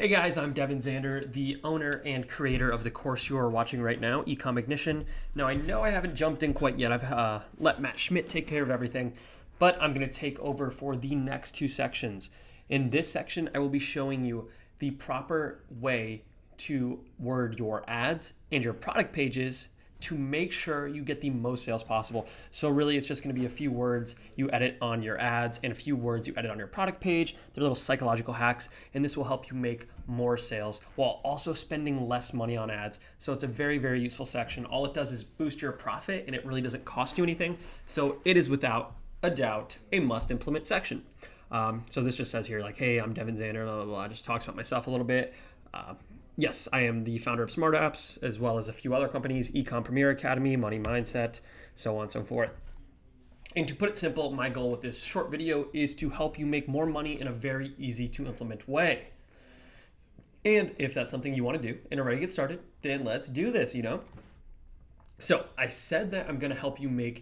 Hey guys, I'm Devin Zander, the owner and creator of the course you are watching right now, Ecom Ignition. Now I know I haven't jumped in quite yet. I've let Matt Schmidt take care of everything, but I'm going to take over for the next two sections. In this section, I will be showing you the proper way to word your ads and your product pages to make sure you get the most sales possible. So really it's just gonna be a few words you edit on your ads and a few words you edit on your product page. They're little psychological hacks, and this will help you make more sales while also spending less money on ads. So it's a very, very useful section. All it does is boost your profit, and it really doesn't cost you anything. So it is without a doubt a must implement section. So this just says here like, hey, I'm Devin Zander, blah, blah, blah. Just talks about myself a little bit. Yes, I am the founder of Smart Apps, as well as a few other companies, Ecom Premier Academy, Money Mindset, so on and so forth. And to put it simple, my goal with this short video is to help you make more money in a very easy to implement way. And if that's something you want to do and are ready to get started, then let's do this, So I said that I'm going to help you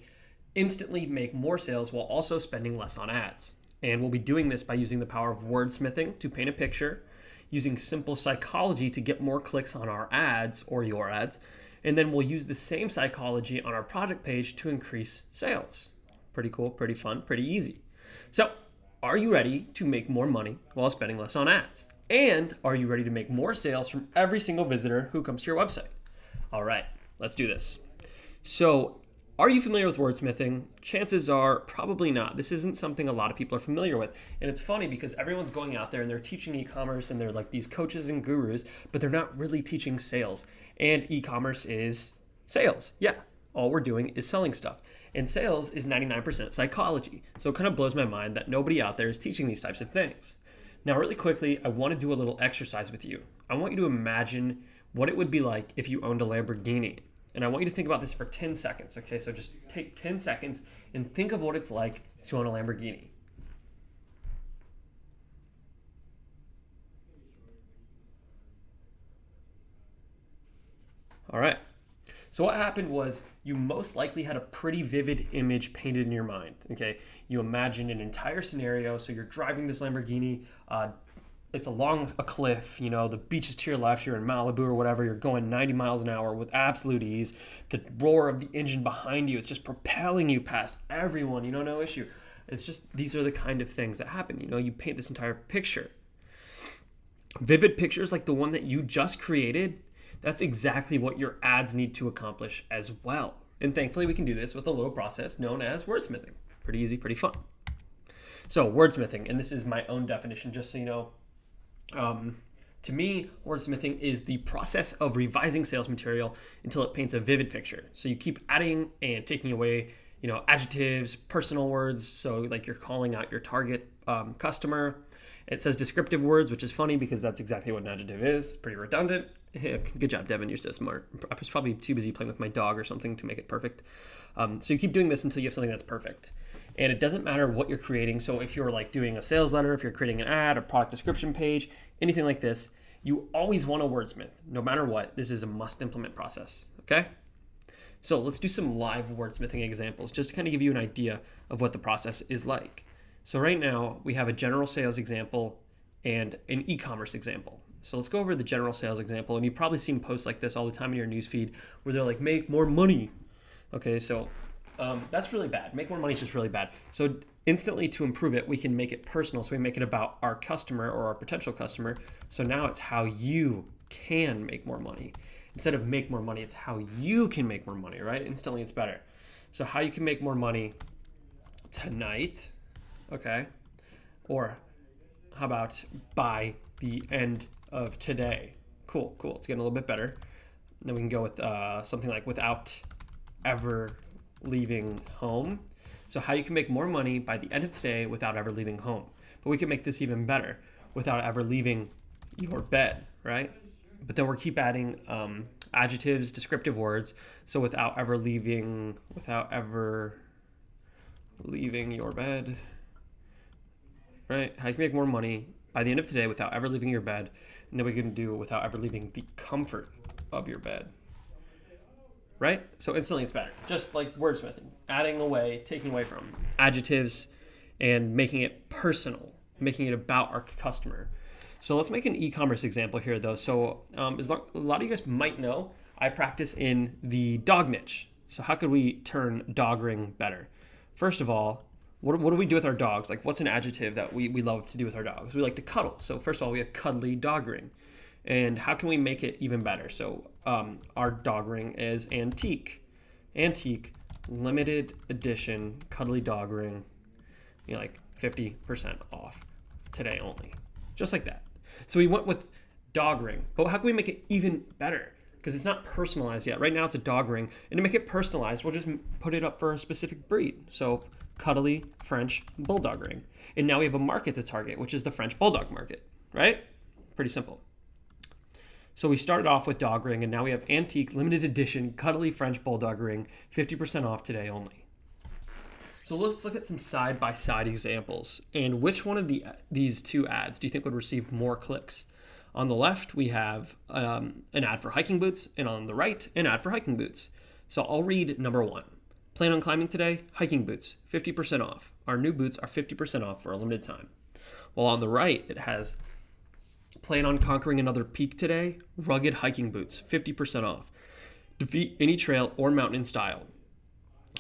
instantly make more sales while also spending less on ads. And we'll be doing this by using the power of wordsmithing to paint a picture, using simple psychology to get more clicks on our ads or your ads, and then we'll use the same psychology on our product page to increase sales. Pretty cool, pretty fun, pretty easy. So, are you ready to make more money while spending less on ads? And are you ready to make more sales from every single visitor who comes to your website? All right, let's do this. So, are you familiar with wordsmithing? Chances are probably not. This isn't something a lot of people are familiar with. And it's funny because everyone's going out there and they're teaching e-commerce and they're like these coaches and gurus, but they're not really teaching sales. And e-commerce is sales. Yeah, all we're doing is selling stuff. And sales is 99% psychology. So it kind of blows my mind that nobody out there is teaching these types of things. Now, really quickly, I want to do a little exercise with you. I want you to imagine what it would be like if you owned a Lamborghini. And I want you to think about this for 10 seconds, okay? So just take 10 seconds and think of what it's like to own a Lamborghini. All right. So what happened was you most likely had a pretty vivid image painted in your mind, okay? You imagined an entire scenario. So you're driving this Lamborghini, it's along a cliff, the beach is to your left, you're in Malibu or whatever, you're going 90 miles an hour with absolute ease. The roar of the engine behind you, it's just propelling you past everyone, no issue. It's just, these are the kind of things that happen, you paint this entire picture. Vivid pictures like the one that you just created, that's exactly what your ads need to accomplish as well. And thankfully we can do this with a little process known as wordsmithing. Pretty easy, pretty fun. So wordsmithing, and this is my own definition, just so you know. To me, wordsmithing is the process of revising sales material until it paints a vivid picture. So you keep adding and taking away, adjectives, personal words. So like you're calling out your target customer. It says descriptive words, which is funny because that's exactly what an adjective is. Pretty redundant. Yeah, good job, Devin. You're so smart. I was probably too busy playing with my dog or something to make it perfect. So you keep doing this until you have something that's perfect. And it doesn't matter what you're creating. So if you're like doing a sales letter, if you're creating an ad, a product description page, anything like this, you always want a wordsmith. No matter what, this is a must implement process, okay? So let's do some live wordsmithing examples just to kind of give you an idea of what the process is like. So right now we have a general sales example and an e-commerce example. So let's go over the general sales example. And you've probably seen posts like this all the time in your newsfeed where they're like, make more money. Okay, so that's really bad. Make more money is just really bad. So instantly to improve it, we can make it personal. So we make it about our customer or our potential customer. So now it's how you can make more money. Instead of make more money, it's how you can make more money, right? Instantly it's better. So how you can make more money tonight, okay? Or how about by the end of today? Cool. It's getting a little bit better. And then we can go with something like without ever leaving home. So how you can make more money by the end of today without ever leaving home. But we can make this even better without ever leaving your bed, right? But then we'll keep adding adjectives, descriptive words. So without ever leaving your bed, right? How you can make more money by the end of today without ever leaving your bed. And then we can do without ever leaving the comfort of your bed. Right? So instantly it's better. Just like wordsmithing, adding away, taking away from adjectives and making it personal, making it about our customer. So let's make an e-commerce example here, though. So a lot of you guys might know, I practice in the dog niche. So how could we turn dog ring better? First of all, what do we do with our dogs? Like, what's an adjective that we love to do with our dogs? We like to cuddle. So first of all, we have cuddly dog ring. And how can we make it even better? So our dog ring is antique. Antique, limited edition, cuddly dog ring, like 50% off today only. Just like that. So we went with dog ring, but how can we make it even better? Because it's not personalized yet. Right now it's a dog ring, and to make it personalized, we'll just put it up for a specific breed. So cuddly French bulldog ring. And now we have a market to target, which is the French bulldog market, right? Pretty simple. So we started off with dog ring, and now we have antique, limited edition, cuddly French bulldog ring, 50% off today only. So let's look at some side-by-side examples. And which one of these two ads do you think would receive more clicks? On the left, we have an ad for hiking boots, and on the right, an ad for hiking boots. So I'll read number one. Plan on climbing today? Hiking boots, 50% off. Our new boots are 50% off for a limited time. While on the right, it has plan on conquering another peak today? Rugged hiking boots, 50% off. Defeat any trail or mountain in style.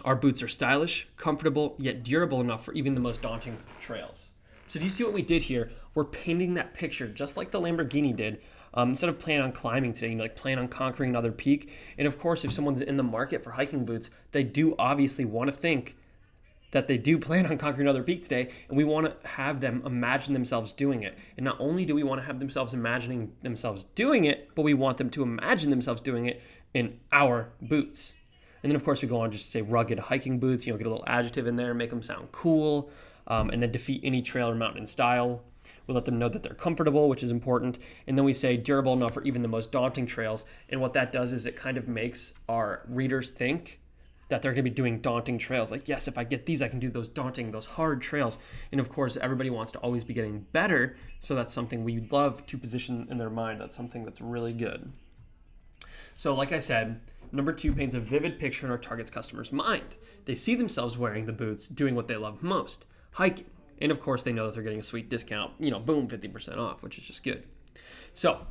Our boots are stylish, comfortable, yet durable enough for even the most daunting trails. So do you see what we did here? We're painting that picture just like the Lamborghini did. Instead of plan on climbing today, like plan on conquering another peak. And of course, if someone's in the market for hiking boots, they do obviously want to think that they do plan on conquering another peak today, and we want to have them imagine themselves doing it. And not only do we want to have themselves imagining themselves doing it, but we want them to imagine themselves doing it in our boots. And then, of course, we go on just to say rugged hiking boots, get a little adjective in there, make them sound cool, and then defeat any trail or mountain in style. We let them know that they're comfortable, which is important. And then we say durable enough for even the most daunting trails. And what that does is it kind of makes our readers think that they're going to be doing daunting trails. Like, yes, if I get these, I can do those daunting, those hard trails. And of course, everybody wants to always be getting better. So that's something we love to position in their mind. That's something that's really good. So like I said, number two paints a vivid picture in our target's customer's mind. They see themselves wearing the boots, doing what they love most, hiking. And of course, they know that they're getting a sweet discount, boom, 50% off, which is just good. So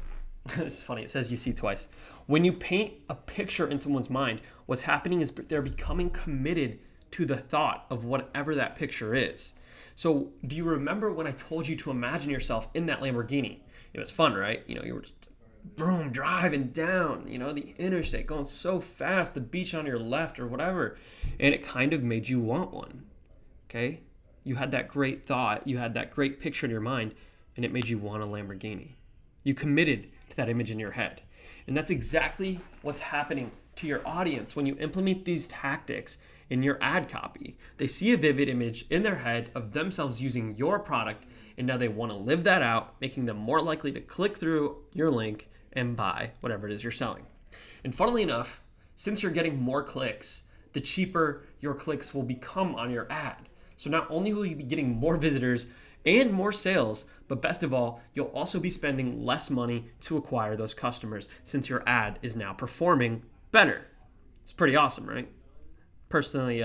this is funny. It says you see twice. When you paint a picture in someone's mind, what's happening is they're becoming committed to the thought of whatever that picture is. So do you remember when I told you to imagine yourself in that Lamborghini? It was fun, right? You were just boom, driving down, the interstate, going so fast, the beach on your left or whatever. And it kind of made you want one, okay? You had that great thought, you had that great picture in your mind, and it made you want a Lamborghini. You committed to that image in your head. And that's exactly what's happening to your audience when you implement these tactics in your ad copy. They see a vivid image in their head of themselves using your product, and now they want to live that out, making them more likely to click through your link and buy whatever it is you're selling. And funnily enough, since you're getting more clicks, the cheaper your clicks will become on your ad. So not only will you be getting more visitors and more sales, but best of all, you'll also be spending less money to acquire those customers since your ad is now performing better. It's pretty awesome, right? Personally,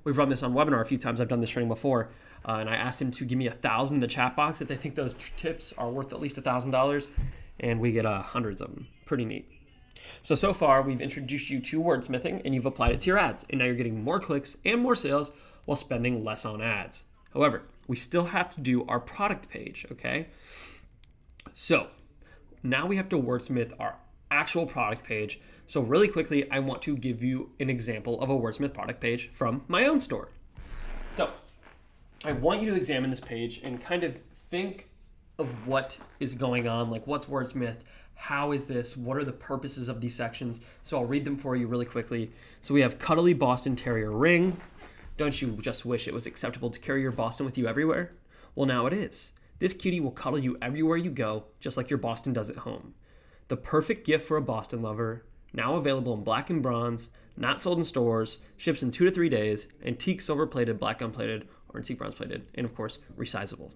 we've run this on webinar a few times. I've done this training before, and I asked them to give me 1,000 in the chat box if they think those tips are worth at least $1,000, and we get hundreds of them. Pretty neat. So far, we've introduced you to wordsmithing, and you've applied it to your ads, and now you're getting more clicks and more sales while spending less on ads. However, we still have to do our product page, okay? So now we have to wordsmith our actual product page. So really quickly, I want to give you an example of a wordsmith product page from my own store. So I want you to examine this page and kind of think of what is going on, like what's wordsmithed, how is this, what are the purposes of these sections? So I'll read them for you really quickly. So we have cuddly Boston Terrier ring. Don't you just wish it was acceptable to carry your Boston with you everywhere? Well, now it is. This cutie will cuddle you everywhere you go, just like your Boston does at home. The perfect gift for a Boston lover, now available in black and bronze, not sold in stores, ships in 2 to 3 days, antique silver plated, black unplated, or antique bronze plated, and of course, resizable.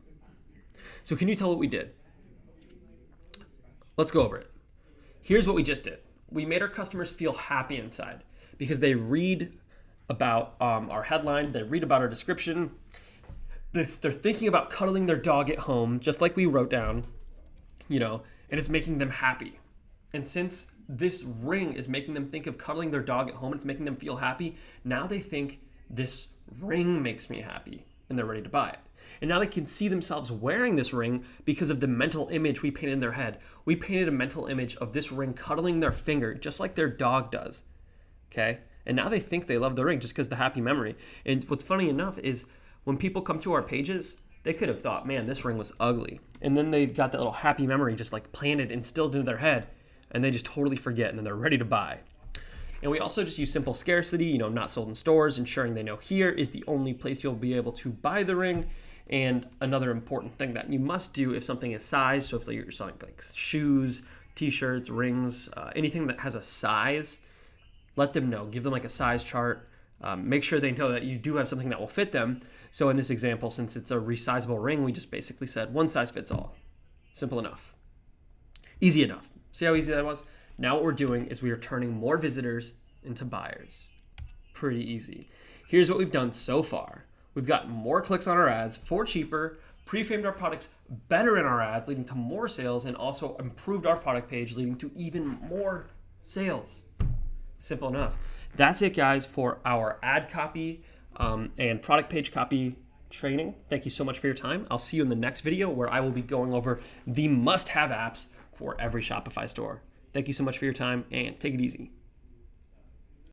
So can you tell what we did? Let's go over it. Here's what we just did. We made our customers feel happy inside because they read about our headline, they read about our description, they're thinking about cuddling their dog at home, just like we wrote down, and it's making them happy. And since this ring is making them think of cuddling their dog at home, and it's making them feel happy, now they think this ring makes me happy, and they're ready to buy it. And now they can see themselves wearing this ring because of the mental image we painted in their head. We painted a mental image of this ring cuddling their finger, just like their dog does. Okay? And now they think they love the ring just because of the happy memory. And what's funny enough is when people come to our pages, they could have thought, man, this ring was ugly. And then they got that little happy memory just like planted, instilled into their head, and they just totally forget, and then they're ready to buy. And we also just use simple scarcity, not sold in stores, ensuring they know here is the only place you'll be able to buy the ring. And another important thing that you must do if something is sized, so if you're selling like shoes, t-shirts, rings, anything that has a size, let them know. Give them like a size chart. Make sure they know that you do have something that will fit them. So in this example, since it's a resizable ring, we just basically said one size fits all. Simple enough. Easy enough. See how easy that was? Now what we're doing is we are turning more visitors into buyers. Pretty easy. Here's what we've done so far. We've got more clicks on our ads for cheaper, pre-framed our products better in our ads, leading to more sales, and also improved our product page, leading to even more sales. Simple enough. That's it, guys, for our ad copy and product page copy training. Thank you so much for your time. I'll see you in the next video where I will be going over the must-have apps for every Shopify store. Thank you so much for your time, and take it easy.